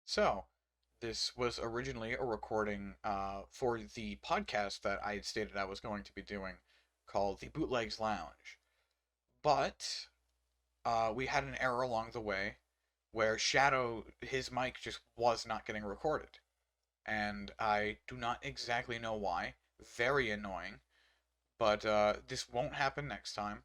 So, this was originally a recording for the podcast that I had stated I was going to be doing called the Bootlegs Lounge. But we had an error along the way where Shadow, his mic just was not getting recorded. And I do not exactly know why. Very annoying. But this won't happen next time.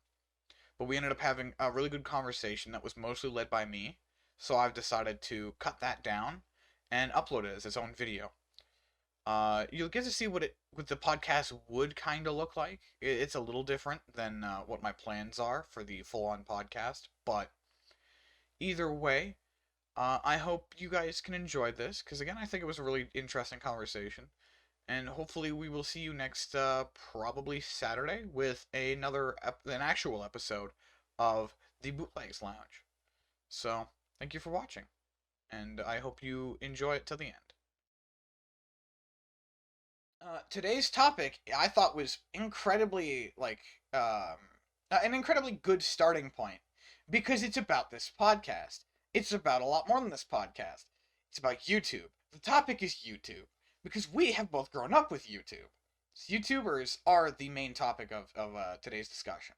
But we ended up having a really good conversation that was mostly led by me. So I've decided to cut that down and upload it as its own video. You'll get to see what the podcast would kind of look like. It's a little different than what my plans are for the full-on podcast, but either way, I hope you guys can enjoy this because again, I think it was a really interesting conversation, and hopefully we will see you next probably Saturday with an actual episode of the Bootlegs Lounge. So thank you for watching, and I hope you enjoy it till the end. Today's topic I thought was incredibly an incredibly good starting point because it's about this podcast. It's about a lot more than this podcast. It's about YouTube. The topic is YouTube because we have both grown up with YouTube. So YouTubers are the main topic of today's discussion.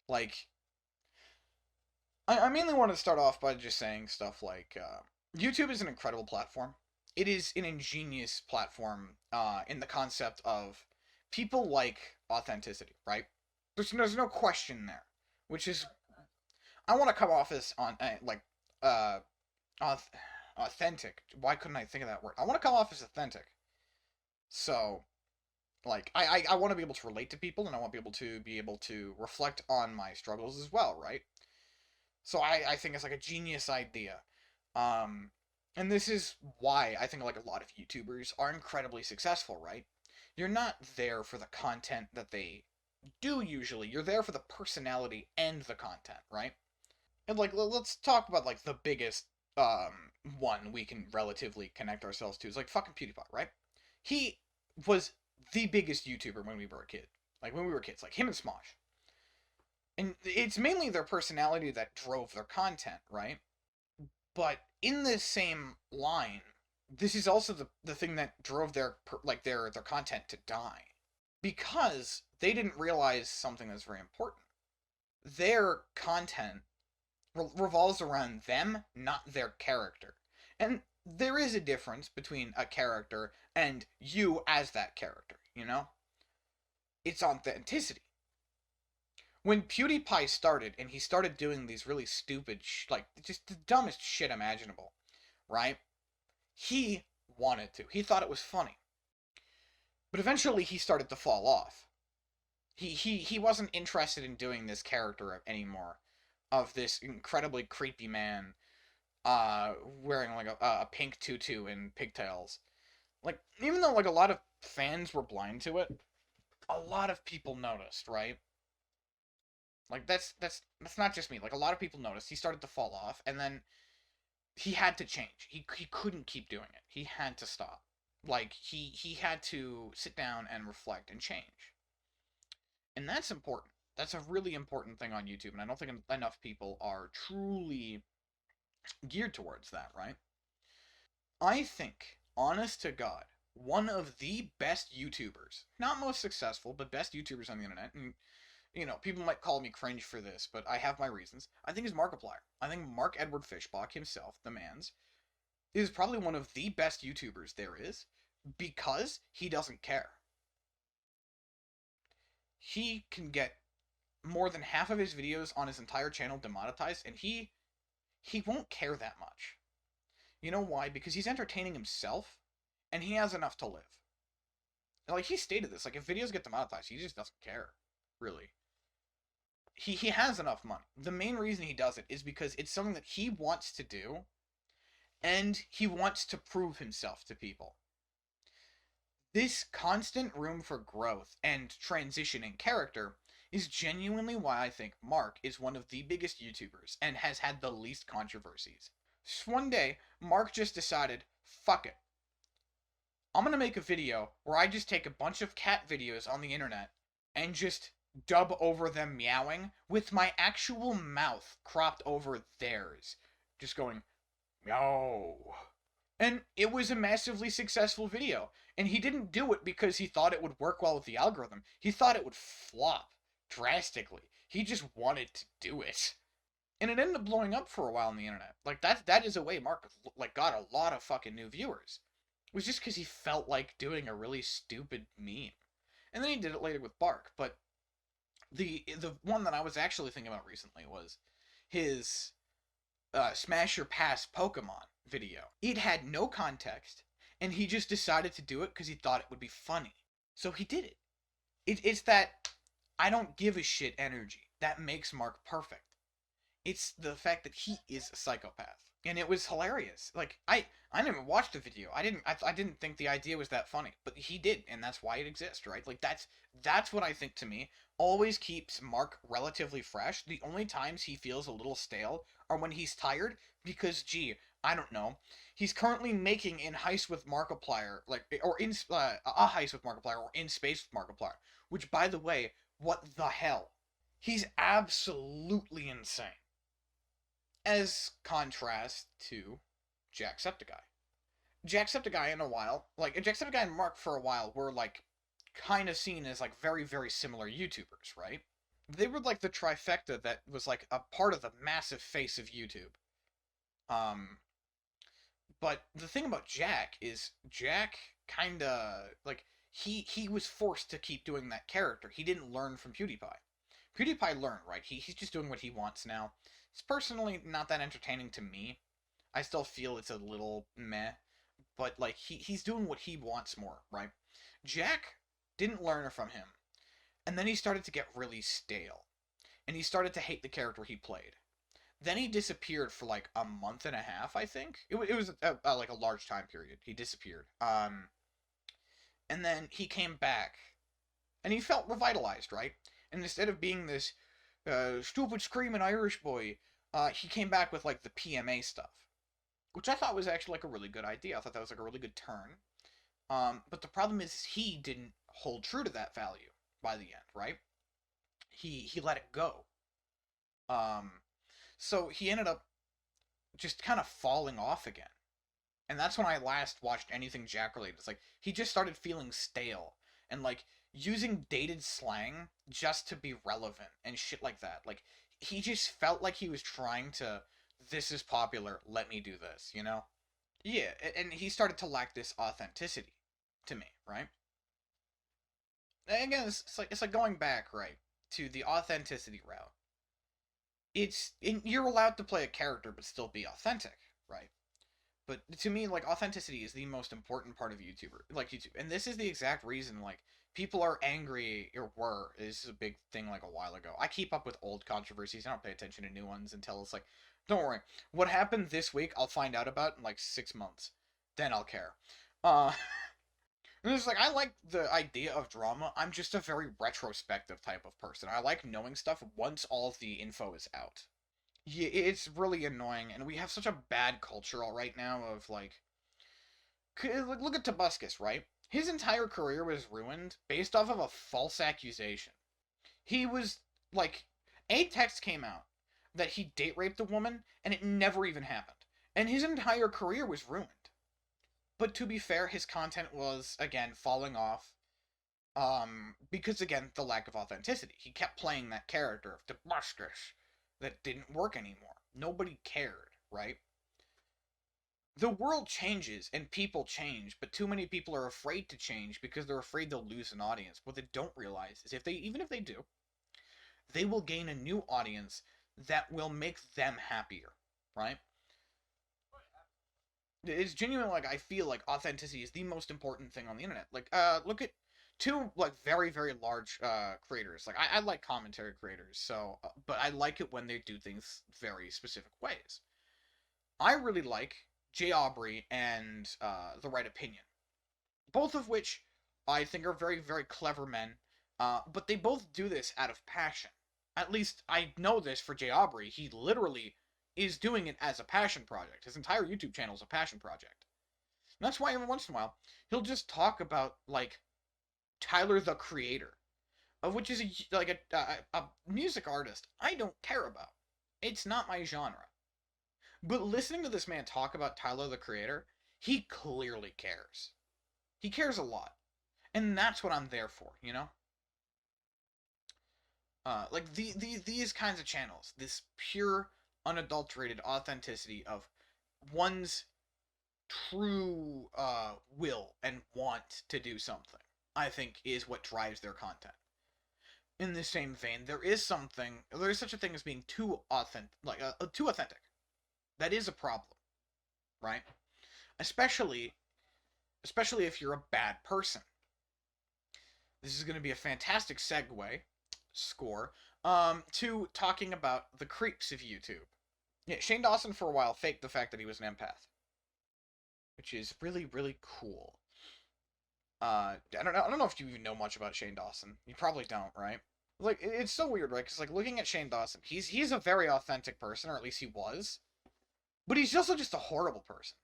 Like, I mainly want to start off by just saying stuff like YouTube is an incredible platform. It is an ingenious platform in the concept of people like authenticity, right? There's no question there, which is I want to come off as uh, authentic. Why couldn't I think of that word? I want to come off as authentic. So I want to be able to relate to people, and I want to be able to reflect on my struggles as well, right? So I think it's like a genius idea. Um, and this is why I think like a lot of YouTubers are incredibly successful, right? You're not there for the content that they do usually. You're there for the personality and the content, right? And like let's talk about like the biggest one we can relatively connect ourselves to is like fucking PewDiePie, right? He was the biggest YouTuber when we were a kid. Like when we were kids, like him and Smosh. And it's mainly their personality that drove their content, right? But in this same line, this is also the thing that drove their content to die because they didn't realize something that's very important. Their content revolves around them, not their character. And there is a difference between a character and you as that character, you know? It's authenticity. When PewDiePie started and he started doing these really stupid, just the dumbest shit imaginable, right? He wanted to. He thought it was funny. But eventually he started to fall off. He wasn't interested in doing this character anymore of this incredibly creepy man wearing like a pink tutu and pigtails. Like even though like a lot of fans were blind to it, a lot of people noticed, right? Like that's not just me. Like a lot of people noticed. He started to fall off and then he had to change. He couldn't keep doing it. He had to stop. Like he had to sit down and reflect and change. And that's important. That's a really important thing on YouTube, and I don't think enough people are truly geared towards that, right? I think, honest to God, one of the best YouTubers, not most successful, but best YouTubers on the internet, and people might call me cringe for this, but I have my reasons. I think is Markiplier. I think Mark Edward Fishbach himself, the man's, is probably one of the best YouTubers there is because he doesn't care. He can get more than half of his videos on his entire channel demonetized, and he won't care that much. You know why? Because he's entertaining himself, and he has enough to live. Like he stated this, like if videos get demonetized, he just doesn't care, really. He has enough money. The main reason he does it is because it's something that he wants to do, and he wants to prove himself to people. This constant room for growth and transition in character is genuinely why I think Mark is one of the biggest YouTubers and has had the least controversies. So one day, Mark just decided, fuck it. I'm gonna make a video where I just take a bunch of cat videos on the internet and just dub over them meowing with my actual mouth cropped over theirs. Just going, No. And it was a massively successful video. And he didn't do it because he thought it would work well with the algorithm. He thought it would flop drastically. He just wanted to do it. And it ended up blowing up for a while on the internet. Like that is a way Mark like got a lot of fucking new viewers. It was just because he felt like doing a really stupid meme. And then he did it later with Bark. But the one that I was actually thinking about recently was his Smash Your Pass Pokemon video. It had no context, and he just decided to do it because he thought it would be funny. So he did it. It's that I don't give a shit energy that makes Mark perfect. It's the fact that he is a psychopath, and it was hilarious. Like I never watched the video. I didn't think the idea was that funny, but he did, and that's why it exists, right? Like that's what I think to me always keeps Mark relatively fresh. The only times he feels a little stale are when he's tired because gee, I don't know. He's currently making in Heist with Markiplier, like or in a Heist with Markiplier or in Space with Markiplier, which by the way, what the hell? He's absolutely insane. As contrast to Jacksepticeye. Jacksepticeye in a while, like Jacksepticeye and Mark for a while were like kind of seen as like very very similar YouTubers, right? They were like the trifecta that was like a part of the massive face of YouTube. Um, but the thing about Jack is Jack kind of like he was forced to keep doing that character. He didn't learn from PewDiePie. PewDiePie learned, right? He's just doing what he wants now. It's personally not that entertaining to me. I still feel it's a little meh, but like he's doing what he wants more, right? Jack didn't learn from him, and then he started to get really stale, and he started to hate the character he played. Then he disappeared for like a month and a half, I think. It was like a large time period. He disappeared. And then he came back, and he felt revitalized, right? And instead of being this stupid screaming Irish boy, he came back with like the PMA stuff, which I thought was actually like a really good idea. I thought that was like a really good turn. But the problem is he didn't hold true to that value by the end, right? He let it go. Um, so he ended up just kind of falling off again. And that's when I last watched anything Jack related. It's like he just started feeling stale and like using dated slang just to be relevant and shit like that. Like he just felt like he was trying to this is popular, let me do this, you know? Yeah, and he started to lack this authenticity to me, right? And again, it's like going back, right, to the authenticity route. You're allowed to play a character but still be authentic, right? But to me, like authenticity is the most important part of YouTuber, like YouTube, and this is the exact reason like people are angry or were. This is a big thing like a while ago. I keep up with old controversies. I don't pay attention to new ones until it's like, don't worry, what happened this week I'll find out about in like 6 months, then I'll care. Uh, and it's like I like the idea of drama. I'm just a very retrospective type of person. I like knowing stuff once all of the info is out. Yeah, it's really annoying, and we have such a bad culture right now of like, look at Tobuscus, right? His entire career was ruined based off of a false accusation. He was like, a text came out that he date raped a woman, and it never even happened, and his entire career was ruined. But to be fair, his content was again falling off, because again the lack of authenticity. He kept playing that character of Tobuscus that didn't work anymore. Nobody cared, right? The world changes and people change, but too many people are afraid to change because they're afraid they'll lose an audience. What they don't realize is even if they do, they will gain a new audience that will make them happier, right? It's genuine. Like I feel like authenticity is the most important thing on the internet. Like look at two like very very large creators. Like I like commentary creators, so but I like it when they do things very specific ways. I really like Jay Aubrey and The Right Opinion, both of which I think are very, very clever men, but they both do this out of passion. At least I know this for Jay Aubrey. He literally is doing it as a passion project. His entire YouTube channel is a passion project. And that's why every once in a while he'll just talk about like Tyler the Creator, of which is a music artist I don't care about. It's not my genre. But listening to this man talk about Tyler the Creator, he clearly cares. He cares a lot. And that's what I'm there for, you know? Like these kinds of channels, this pure, unadulterated authenticity of one's true will and want to do something, I think is what drives their content. In the same vein, there is such a thing as being too authentic, too authentic. That is a problem, right? Especially, especially if you're a bad person. This is going to be a fantastic segue, score, to talking about the creeps of YouTube. Yeah, Shane Dawson for a while faked the fact that he was an empath, which is really, really cool. I don't know if you even know much about Shane Dawson. You probably don't, right? Like, it's so weird, right? Because, like, looking at Shane Dawson, he's a very authentic person, or at least he was. But he's also just a horrible person.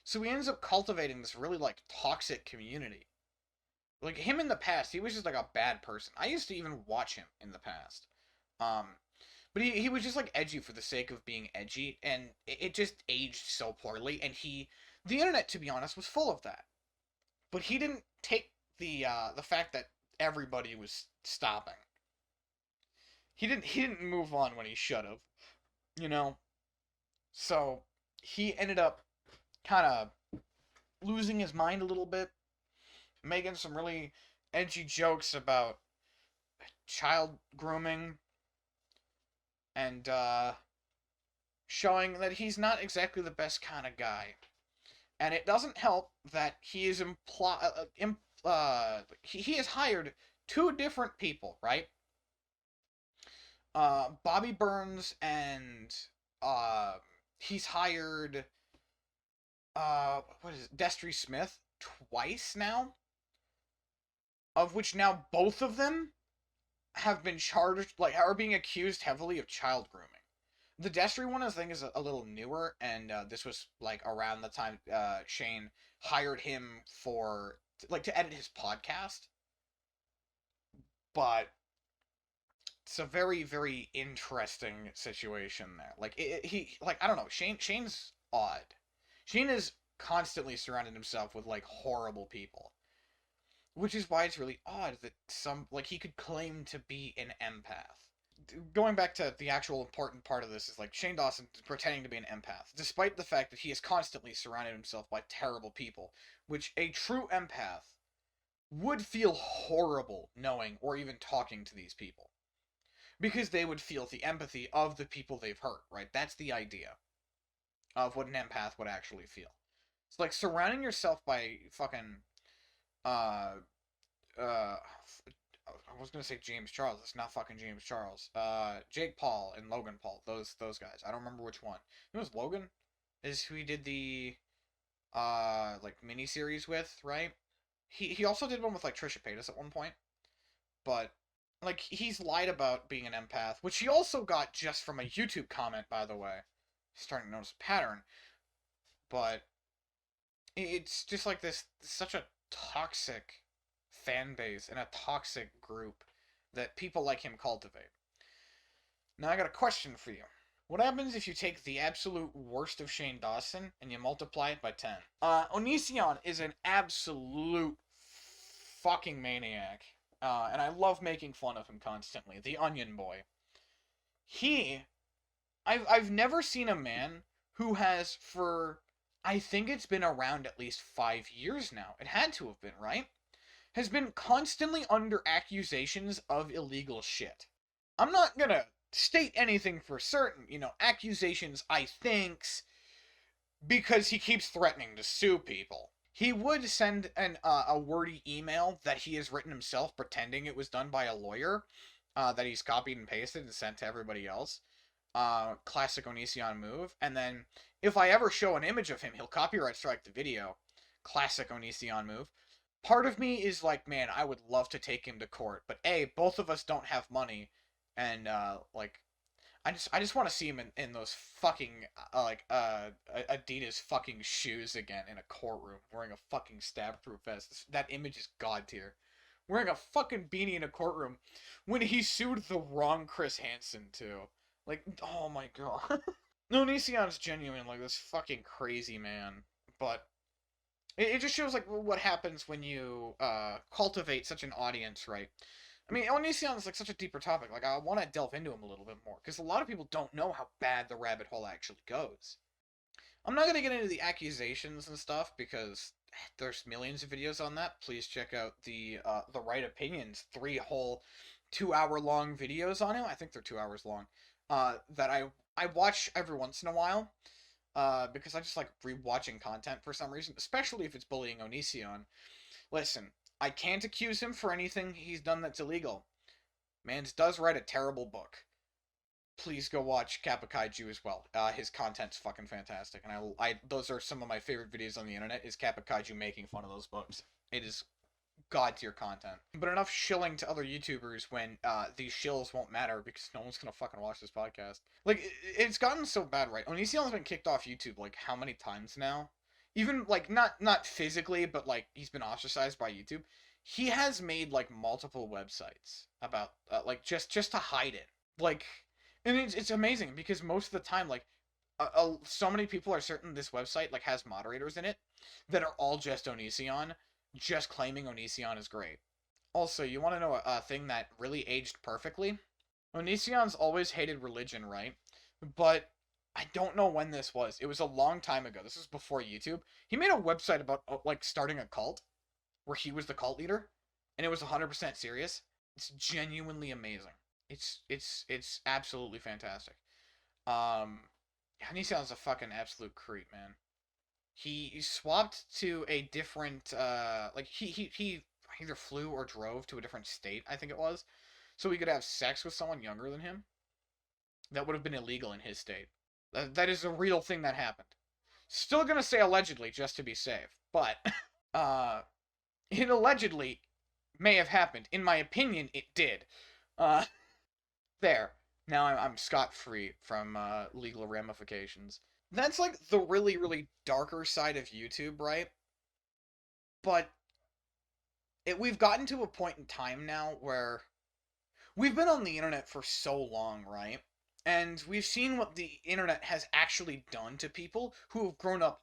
So he ends up cultivating this really, like, toxic community. Like, him in the past, he was just, like, a bad person. I used to even watch him in the past. Um, but he was just, like, edgy for the sake of being edgy, and it just aged so poorly, and the internet, to be honest, was full of that. But he didn't take the fact that everybody was stopping. He didn't move on when he should have, you know. So he ended up kind of losing his mind a little bit, making some really edgy jokes about child grooming and showing that he's not exactly the best kind of guy. And it doesn't help that he is he has hired two different people, right? Bobby Burns and uh, he's hired what is it, Destry Smith twice now, of which now both of them have been charged, like, are being accused heavily of child grooming. The Destry one, I think, is a little newer, and this was like around the time Shane hired him for like to edit his podcast. But it's a very, very interesting situation there. Like he like I don't know. Shane's odd. Shane is constantly surrounding himself with like horrible people, which is why it's really odd that he could claim to be an empath. Going back to the actual important part of this is like Shane Dawson pretending to be an empath, despite the fact that he has constantly surrounded himself by terrible people, which a true empath would feel horrible knowing or even talking to these people. Because they would feel the empathy of the people they've hurt, right? That's the idea of what an empath would actually feel. It's like surrounding yourself by fucking uh I was gonna say James Charles. It's not fucking James Charles. Jake Paul and Logan Paul. Those guys. I don't remember which one. It was Logan. Is who he did the like mini series with, right? He also did one with like Trisha Paytas at one point, but like he's lied about being an empath, which he also got just from a YouTube comment, by the way. Starting to notice a pattern, but it's just like this such a toxic fan base and a toxic group that people like him cultivate. Now I got a question for you. What happens if you take the absolute worst of Shane Dawson and you multiply it by 10? Onision is an absolute fucking maniac. And I love making fun of him constantly. The Onion Boy. I've never seen a man who has for, I think it's been around at least 5 years now. It had to have been, right? Has been constantly under accusations of illegal shit. I'm not gonna state anything for certain, accusations I thinks, because he keeps threatening to sue people. He would send a wordy email that he has written himself pretending it was done by a lawyer that he's copied and pasted and sent to everybody else. Classic Onision move. And then if I ever show an image of him, he'll copyright strike the video. Classic Onision move. Part of me is like, man, I would love to take him to court, but A, both of us don't have money, and like I just want to see him in those fucking Adidas fucking shoes again in a courtroom wearing a fucking stab-proof vest. That image is god tier. Wearing a fucking beanie in a courtroom when he sued the wrong Chris Hansen too. Like, oh my god. No, Onision's genuine, like, this fucking crazy man. But it just shows, like, what happens when you, cultivate such an audience, right? I mean, Onision is, like, such a deeper topic. Like, I want to delve into him a little bit more. Because a lot of people don't know how bad the rabbit hole actually goes. I'm not gonna get into the accusations and stuff because there's millions of videos on that. Please check out the Right Opinions 3 whole 2 hour long videos on it. I think they're 2 hours long. That I watch every once in a while. Because I just like rewatching content for some reason, especially if it's bullying Onision. Listen, I can't accuse him for anything he's done that's illegal. Mans does write a terrible book. Please go watch Kappa Kaiju as well. His content's fucking fantastic, and I those are some of my favorite videos on the internet. Is Kappa Kaiju making fun of those books? It is god tier content. But enough shilling to other YouTubers when these shills won't matter because no one's gonna fucking watch this podcast. Like it's gotten so bad, right? Onision's been kicked off YouTube like how many times now? Even like not physically, but like he's been ostracized by YouTube. He has made like multiple websites about like just to hide it. Like, and it's amazing because most of the time, like, so many people are certain this website like has moderators in it that are all just Onision, just claiming Onision is great. Also, you want to know a thing that really aged perfectly? Onision's always hated religion, right? But I don't know when this was. It was a long time ago. This was before YouTube. He made a website about like starting a cult, where he was the cult leader, and it was 100% serious. It's genuinely amazing. It's absolutely fantastic. Um, Onision's a fucking absolute creep, man. He swapped to a different like he either flew or drove to a different state, I think it was, so he could have sex with someone younger than him. That would have been illegal in his state. That is a real thing that happened. Still gonna say allegedly just to be safe, but uh, it allegedly may have happened. In my opinion, it did. Uh, there. Now I'm scot free from legal ramifications. That's like the really darker side of YouTube, right? But we've gotten to a point in time now where we've been on the internet for so long, right? And we've seen what the internet has actually done to people who have grown up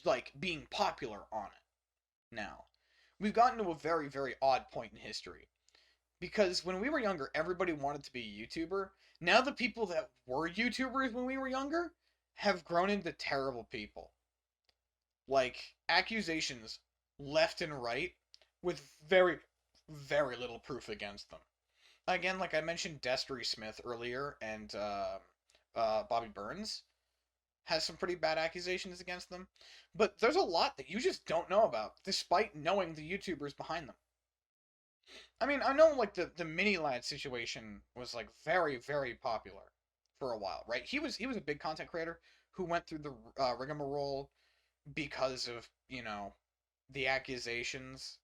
like being popular on it now. We've gotten to a very odd point in history. Because when we were younger, everybody wanted to be a YouTuber. Now the people that were YouTubers when we were younger have grown into terrible people. Like accusations left and right with very little proof against them. Again, like I mentioned, Destry Smith earlier and Bobby Burns has some pretty bad accusations against them. But there's a lot that you just don't know about, despite knowing the YouTubers behind them. I mean, I know like the mini lad situation was like very popular for a while, right? He was a big content creator who went through the rigmarole because of the accusations.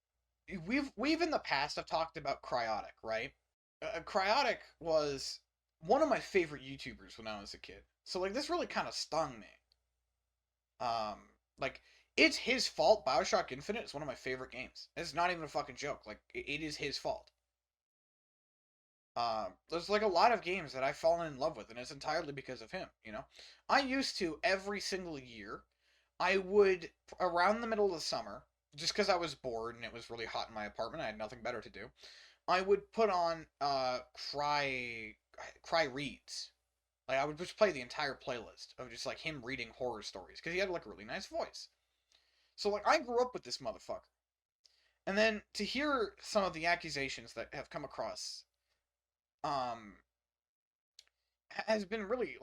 We've in the past have talked about Cryotic, right? Cryotic was one of my favorite YouTubers when I was a kid, so like this really kind of stung me. Um, like it's his fault. Bioshock Infinite is one of my favorite games. It's not even a fucking joke. Like it is his fault. There's like a lot of games that I've fallen in love with, and it's entirely because of him. I used to every single year, I would around the middle of the summer, just because I was bored and it was really hot in my apartment, I had nothing better to do. I would put on Cry Reads. Like I would just play the entire playlist of just like him reading horror stories because he had like a really nice voice. So like I grew up with this motherfucker, and then to hear some of the accusations that have come across, um, has been really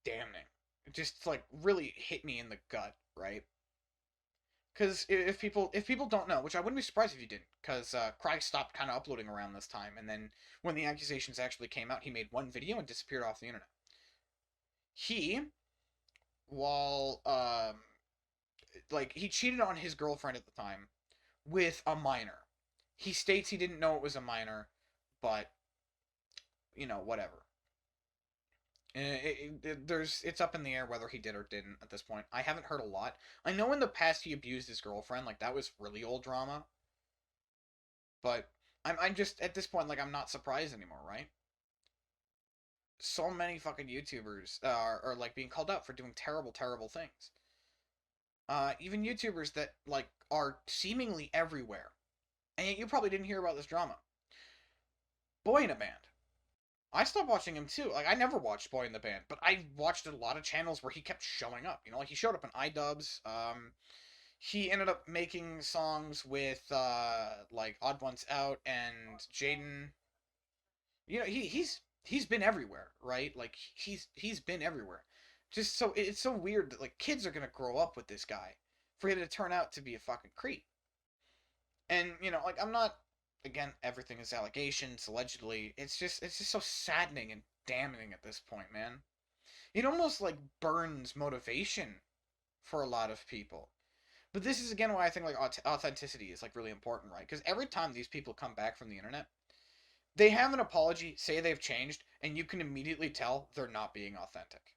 damning. It just like really hit me in the gut, right? Because if people don't know, which I wouldn't be surprised if you didn't, because Cry stopped kind of uploading around this time, and then when the accusations actually came out, he made one video and disappeared off the internet. He, while like he cheated on his girlfriend at the time with a minor. He states he didn't know it was a minor, but whatever. It's up in the air whether he did or didn't at this point. I haven't heard a lot. I know in the past he abused his girlfriend, like that was really old drama. But I'm just at this point like I'm not surprised anymore, right? so many fucking YouTubers are like being called out for doing terrible, terrible things. Even YouTubers that like are seemingly everywhere, and yet you probably didn't hear about this drama. Boy in a Band. I stopped watching him too. Like I never watched Boy in the Band, but I watched a lot of channels where he kept showing up. You know, like he showed up in iDubbbz. He ended up making songs with like Odd Ones Out and Jaden. You know, he's been everywhere, right? Like he's been everywhere. Just so it's so weird that like kids are gonna grow up with this guy for him to turn out to be a fucking creep. And you know, like I'm not, again, everything is allegations, allegedly. It's just so saddening and damning at this point, man. It almost like burns motivation for a lot of people. But this is again why I think like authenticity is like really important, right? Because every time these people come back from the internet, they have an apology, say they've changed, and you can immediately tell they're not being authentic.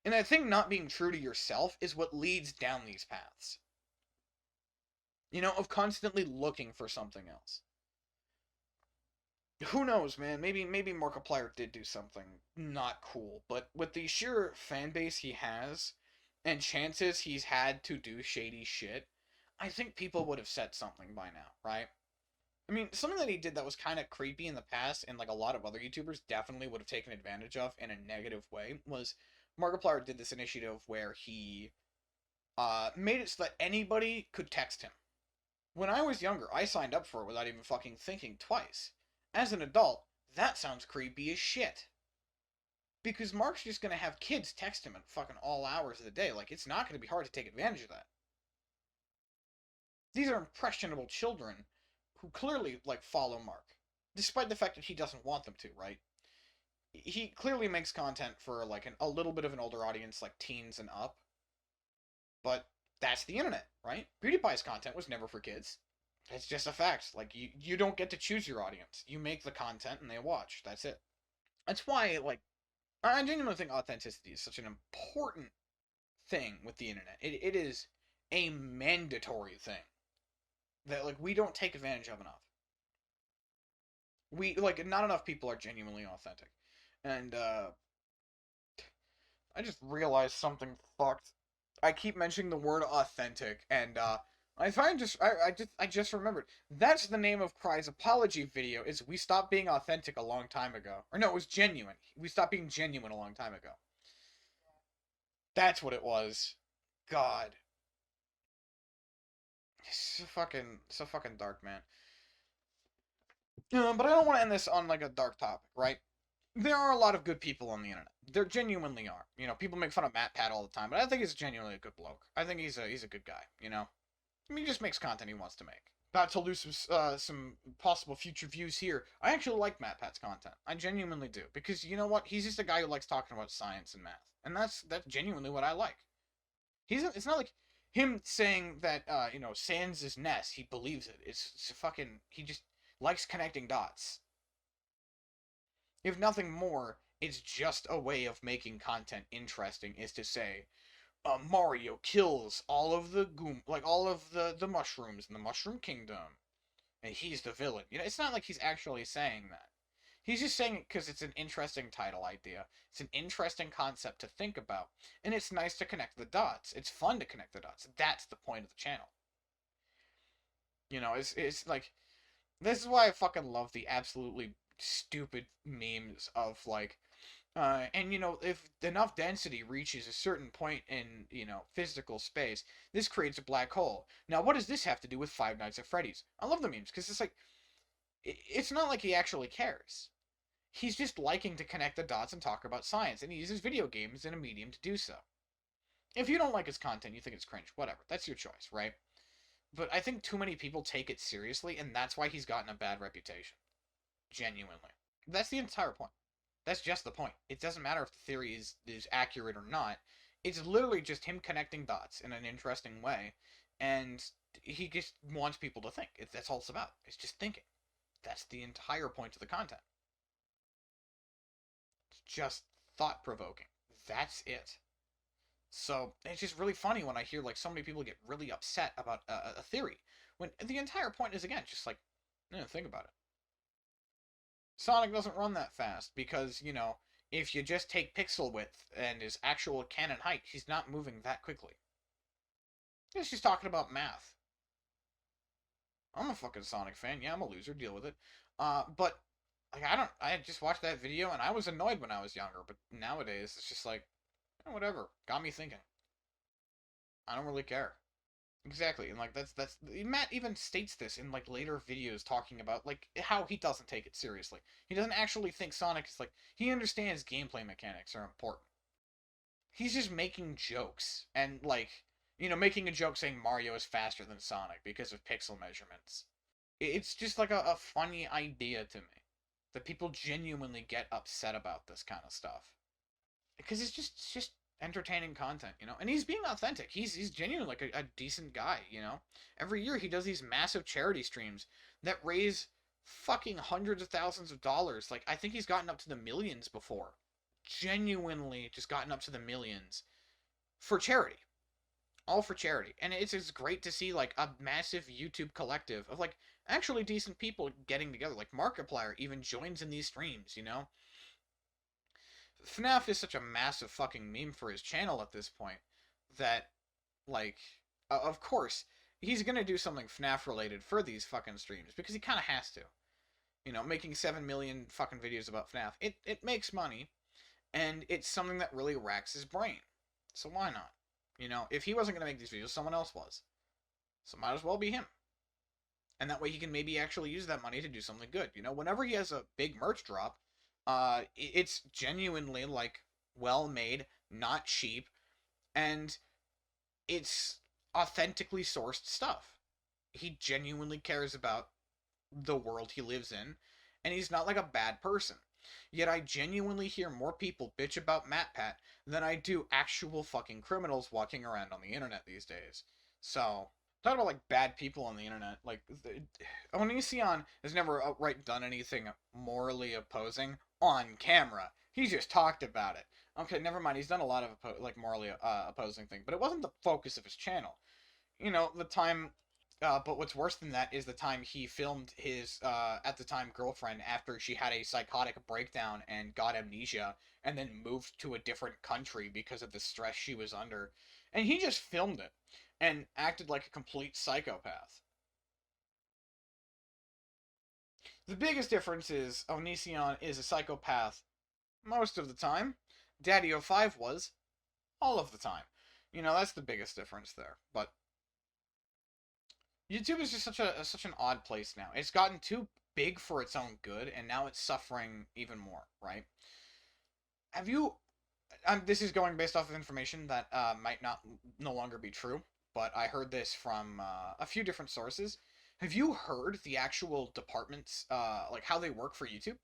And I think not being true to yourself is what leads down these paths. You know, of constantly looking for something else. Who knows, man? Maybe Markiplier did do something not cool, but with the sheer fan base he has, and chances he's had to do shady shit, I think people would have said something by now, right? I mean, something that he did that was kind of creepy in the past, and like a lot of other YouTubers definitely would have taken advantage of in a negative way, was Markiplier did this initiative where he made it so that anybody could text him. When I was younger, I signed up for it without even fucking thinking twice. As an adult, that sounds creepy as shit. Because Mark's just gonna have kids text him at fucking all hours of the day. Like, it's not gonna be hard to take advantage of that. These are impressionable children who clearly, like, follow Mark. Despite the fact that he doesn't want them to, right? He clearly makes content for, like, a little bit of an older audience, like teens and up. But that's the internet, right? PewDiePie's content was never for kids. It's just a fact. Like, you don't get to choose your audience. You make the content and they watch. That's it. That's why, like, I genuinely think authenticity is such an important thing with the internet. It is a mandatory thing that, like, we don't take advantage of enough. We, like, not enough people are genuinely authentic. And, I just realized something fucked. I keep mentioning the word authentic, and I find I just remembered that's the name of Cry's apology video. Is we stopped being authentic a long time ago, or no, it was genuine. We stopped being genuine a long time ago. That's what it was. God, it's so fucking dark, man. But I don't want to end this on like a dark topic, right? There are a lot of good people on the internet. There genuinely are. You know, people make fun of MatPat all the time, but I think he's genuinely a good bloke. I think he's a good guy. You know, I mean, he just makes content he wants to make. About to lose some possible future views here. I actually like MatPat's content. I genuinely do because you know what? He's just a guy who likes talking about science and math, and that's genuinely what I like. It's not like him saying that you know sans is Ness. He believes it. It's fucking he just likes connecting dots. If nothing more, it's just a way of making content interesting. Is to say, Mario kills all of the like all of the mushrooms in the Mushroom Kingdom, and he's the villain. You know, it's not like he's actually saying that. He's just saying it because it's an interesting title idea. It's an interesting concept to think about, and it's nice to connect the dots. It's fun to connect the dots. That's the point of the channel. You know, it's like this is why I fucking love the absolutely stupid memes of like and you know, if enough density reaches a certain point in, you know, physical space, this creates a black hole. Now, what does this have to do with Five Nights at Freddy's? I love the memes because it's like, it's not like he actually cares. He's just liking to connect the dots and talk about science, and he uses video games in a medium to do so. If you don't like his content, you think it's cringe, whatever. That's your choice, right? But I think too many people take it seriously, and that's why he's gotten a bad reputation. Genuinely. That's the entire point. That's just the point. It doesn't matter if the theory is accurate or not. It's literally just him connecting dots in an interesting way, and he just wants people to think. That's all it's about. It's just thinking. That's the entire point of the content. It's just thought provoking. That's it. So it's just really funny when I hear like so many people get really upset about a theory when the entire point is again just like, think about it. Sonic doesn't run that fast because, you know, if you just take pixel width and his actual cannon height, he's not moving that quickly. She's talking about math. I'm a fucking Sonic fan. Yeah, I'm a loser. Deal with it. But like I just watched that video and I was annoyed when I was younger, but nowadays it's just like, whatever. Got me thinking. I don't really care. Exactly, and like that's Matt even states this in like later videos talking about like how he doesn't take it seriously. He doesn't actually think Sonic is like he understands gameplay mechanics are important. He's just making jokes and like making a joke saying Mario is faster than Sonic because of pixel measurements. It's just like a funny idea to me that people genuinely get upset about this kind of stuff because it's just entertaining content, and he's being authentic. He's genuinely like a decent guy. Every year he does these massive charity streams that raise fucking hundreds of thousands of dollars. Like I think he's gotten up to the millions before. Genuinely just gotten up to the millions for charity. All for charity. And it's great to see like a massive YouTube collective of like actually decent people getting together. Like Markiplier even joins in these streams. FNAF is such a massive fucking meme for his channel at this point that, like, of course, he's gonna do something FNAF related for these fucking streams because he kind of has to. Making 7 million fucking videos about FNAF, it makes money, and it's something that really racks his brain. So why not? If he wasn't gonna make these videos, someone else was. So might as well be him. And that way he can maybe actually use that money to do something good. Whenever he has a big merch drop, it's genuinely like well made, not cheap, and it's authentically sourced stuff. He genuinely cares about the world he lives in, and he's not like a bad person. Yet I genuinely hear more people bitch about MatPat than I do actual fucking criminals walking around on the internet these days. So, talking about like bad people on the internet, like Onision has never outright done anything morally opposing on camera. He just talked about it. Okay, never mind. He's done a lot of like morally opposing things, but it wasn't the focus of his channel. The time. But what's worse than that is the time he filmed his at the time girlfriend after she had a psychotic breakdown and got amnesia and then moved to a different country because of the stress she was under, and he just filmed it and acted like a complete psychopath. The biggest difference is Onision is a psychopath most of the time. Daddy05 was all of the time. That's the biggest difference there. But YouTube is just such an odd place now. It's gotten too big for its own good, and now it's suffering even more. Right? Have you? This is going based off of information that might not no longer be true, but I heard this from a few different sources. Have you heard the actual departments, like how they work for YouTube?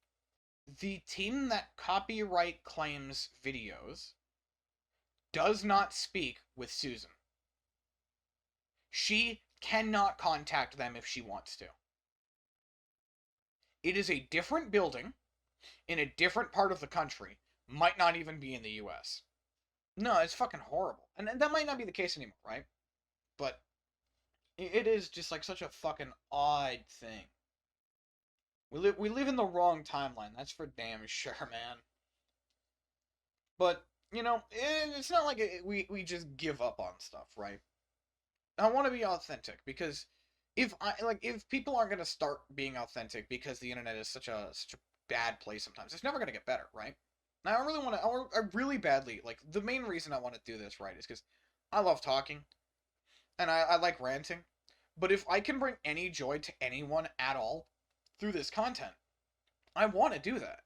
The team that copyright claims videos does not speak with Susan. She cannot contact them if she wants to. It is a different building in a different part of the country, might not even be in the US. No, it's fucking horrible. And that might not be the case anymore, right? But it is just like such a fucking odd thing. We live in the wrong timeline, that's for damn sure, man. But, it's not like we just give up on stuff, right? I want to be authentic because if people aren't going to start being authentic because the internet is such a bad place sometimes, it's never going to get better, right? Now I really want to I really badly like the main reason I want to do this right is cuz I love talking and I like ranting. But if I can bring any joy to anyone at all through this content, I want to do that.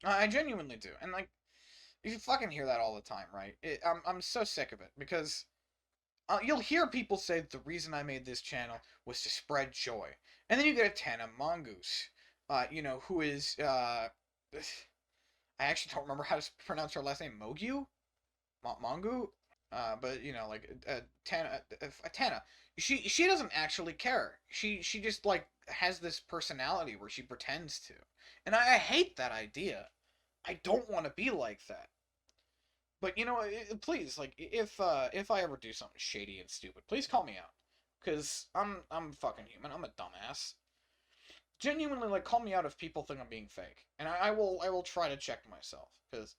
I genuinely do. And like you fucking hear that all the time, right? I'm so sick of it because you'll hear people say the reason I made this channel was to spread joy, and then you get a Tana Mongoose, who is I actually don't remember how to pronounce her last name, Mogu, Mongu, but Tana, she doesn't actually care. She just like has this personality where she pretends to, and I hate that idea. I don't want to be like that. But please, like, if I ever do something shady and stupid, please call me out, cause I'm fucking human. I'm a dumbass. genuinely, like, call me out if people think I'm being fake, and I will try to check myself, because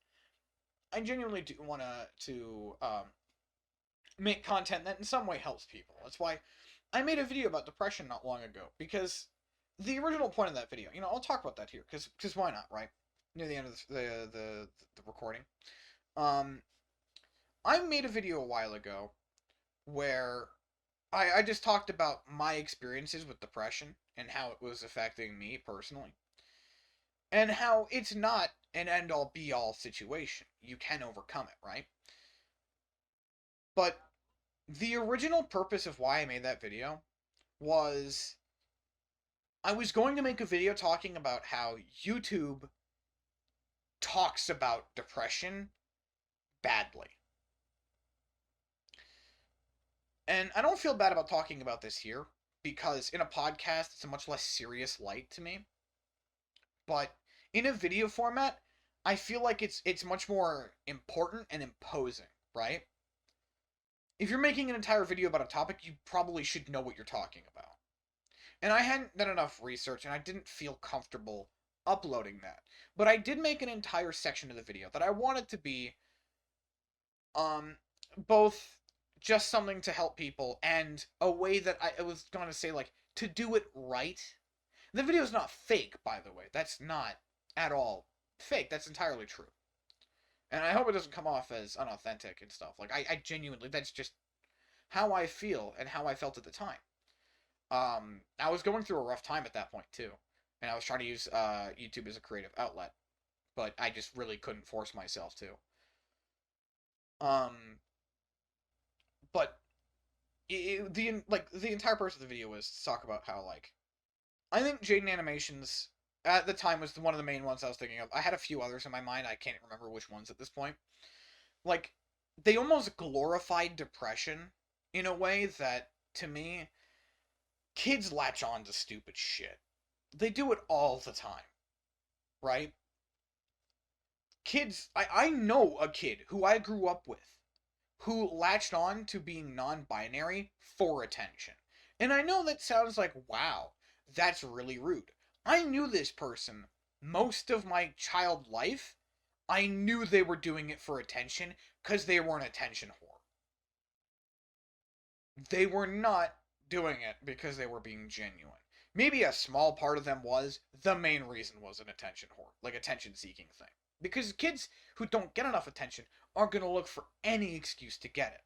I genuinely do want to make content that in some way helps people. That's why I made a video about depression not long ago, because the original point of that video, I'll talk about that here, because why not, right? Near the end of the recording, um, I made a video a while ago where I just talked about my experiences with depression and how it was affecting me personally, and how it's not an end all be all situation. You can overcome it, right? But the original purpose of why I made that video was I was going to make a video talking about how YouTube talks about depression badly. And I don't feel bad about talking about this here, because in a podcast it's a much less serious light to me. But in a video format, I feel like it's much more important and imposing, right? If you're making an entire video about a topic, you probably should know what you're talking about. And I hadn't done enough research, and I didn't feel comfortable uploading that. But I did make an entire section of the video that I wanted to be both just something to help people and a way that I was going to say, like, to do it right. The video is not fake, by the way. That's not at all fake. That's entirely true. And I hope it doesn't come off as unauthentic and stuff. Like, I genuinely, that's just how I feel and how I felt at the time. I was going through a rough time at that point, too. And I was trying to use YouTube as a creative outlet. But I just really couldn't force myself to. But the entire purpose of the video was to talk about how, like, I think Jaiden Animations at the time was one of the main ones I was thinking of. I had a few others in my mind. I can't remember which ones at this point. Like, they almost glorified depression in a way that, to me, kids latch on to stupid shit. They do it all the time, right? Kids, I know a kid who I grew up with who latched on to being non-binary for attention. And I know that sounds like, wow, that's really rude. I knew this person most of my child life. I knew they were doing it for attention because they were an attention whore. They were not doing it because they were being genuine. Maybe a small part of them was. The main reason was an attention whore, like attention-seeking thing. Because kids who don't get enough attention are going to look for any excuse to get it,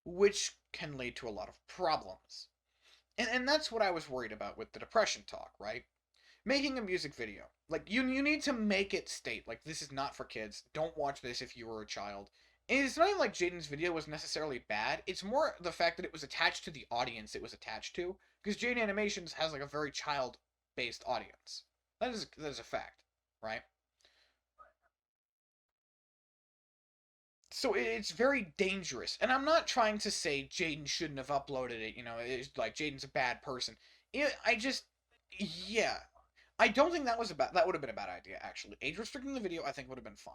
which can lead to a lot of problems. And that's what I was worried about with the depression talk, right? Making a music video. Like, you need to make it state, like, this is not for kids. Don't watch this if you were a child. And it's not even like Jaiden's video was necessarily bad. It's more the fact that it was attached to the audience it was attached to. Because Jaiden Animations has, like, a very child-based audience. That is a fact, right? So it's very dangerous. And I'm not trying to say Jaiden shouldn't have uploaded it, it's like Jaiden's a bad person. Yeah. I don't think that would have been a bad idea, actually. Age restricting the video, I think, would have been fine.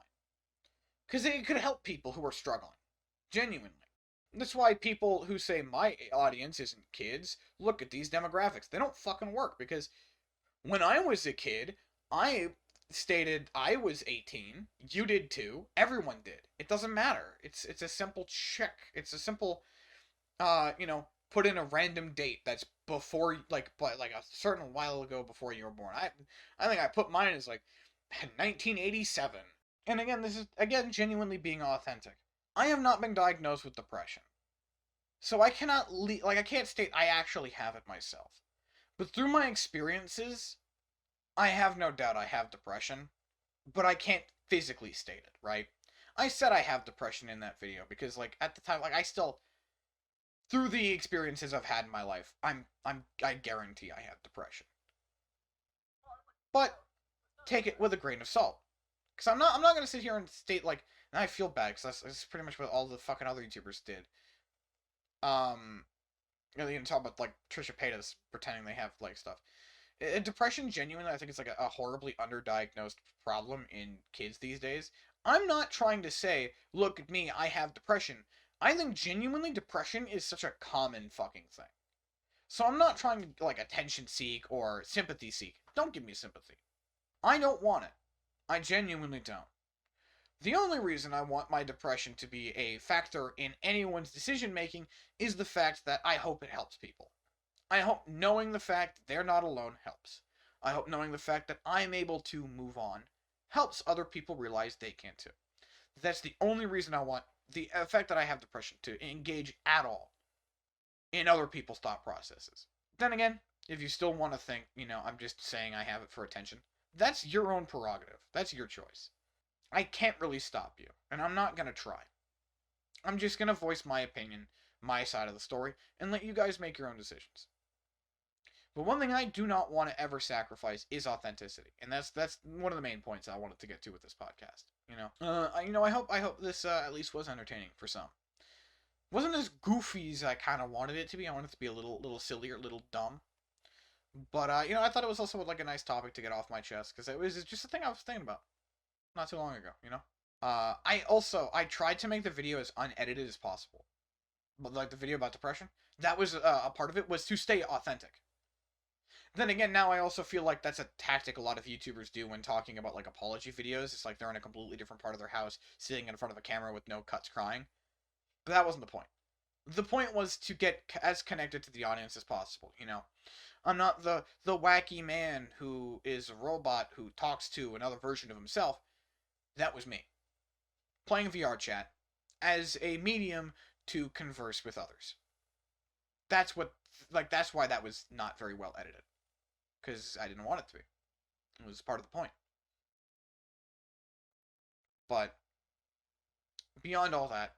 Because it could help people who are struggling. Genuinely. That's why people who say my audience isn't kids, look at these demographics. They don't fucking work, because when I was a kid, I stated I was 18, you did too, everyone did. It doesn't matter. It's a simple check. It's a simple, put in a random date that's before, like a certain while ago before you were born. I think I put mine as, like, 1987. And again, this is, genuinely being authentic. I have not been diagnosed with depression. So I cannot, I can't state I actually have it myself. But through my experiences, I have no doubt I have depression, but I can't physically state it, right? I said I have depression in that video because, like, at the time, like, I still, through the experiences I've had in my life, I guarantee I have depression. But take it with a grain of salt, because I'm not gonna sit here and state, like, and I feel bad because that's pretty much what all the fucking other YouTubers did. Talk about, like, Trisha Paytas pretending they have, like, stuff. Depression, genuinely, I think it's, like, a horribly underdiagnosed problem in kids these days. I'm not trying to say, look at me, I have depression. I think genuinely depression is such a common fucking thing. So I'm not trying to, like, attention seek or sympathy seek. Don't give me sympathy. I don't want it. I genuinely don't. The only reason I want my depression to be a factor in anyone's decision making is the fact that I hope it helps people. I hope knowing the fact that they're not alone helps. I hope knowing the fact that I'm able to move on helps other people realize they can too. That's the only reason I want the fact that I have depression to engage at all in other people's thought processes. Then again, if you still want to think, I'm just saying I have it for attention, that's your own prerogative. That's your choice. I can't really stop you, and I'm not going to try. I'm just going to voice my opinion, my side of the story, and let you guys make your own decisions. But one thing I do not want to ever sacrifice is authenticity, and that's one of the main points I wanted to get to with this podcast. I hope this at least was entertaining for some. Wasn't as goofy as I kind of wanted it to be. I wanted it to be a little sillier, a little dumb. But I thought it was also like a nice topic to get off my chest because it was just a thing I was thinking about not too long ago. I tried to make the video as unedited as possible, but like the video about depression, that was a part of it was to stay authentic. Then again, now I also feel like that's a tactic a lot of YouTubers do when talking about like apology videos. It's like they're in a completely different part of their house, sitting in front of a camera with no cuts, crying. But that wasn't the point. The point was to get as connected to the audience as possible. I'm not the wacky man who is a robot who talks to another version of himself. That was me. Playing VR chat as a medium to converse with others. That's why that was not very well edited. Because I didn't want it to be. It was part of the point. But beyond all that,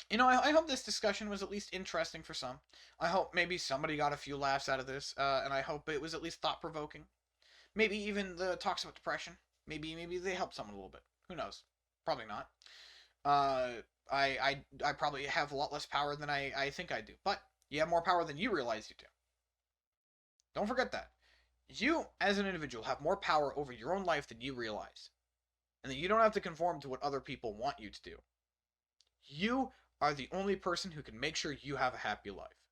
I hope this discussion was at least interesting for some. I hope maybe somebody got a few laughs out of this, and I hope it was at least thought-provoking. Maybe even the talks about depression. Maybe they helped someone a little bit. Who knows? Probably not. I probably have a lot less power than I think I do. But you have more power than you realize you do. Don't forget that. You, as an individual, have more power over your own life than you realize. And that you don't have to conform to what other people want you to do. You are the only person who can make sure you have a happy life.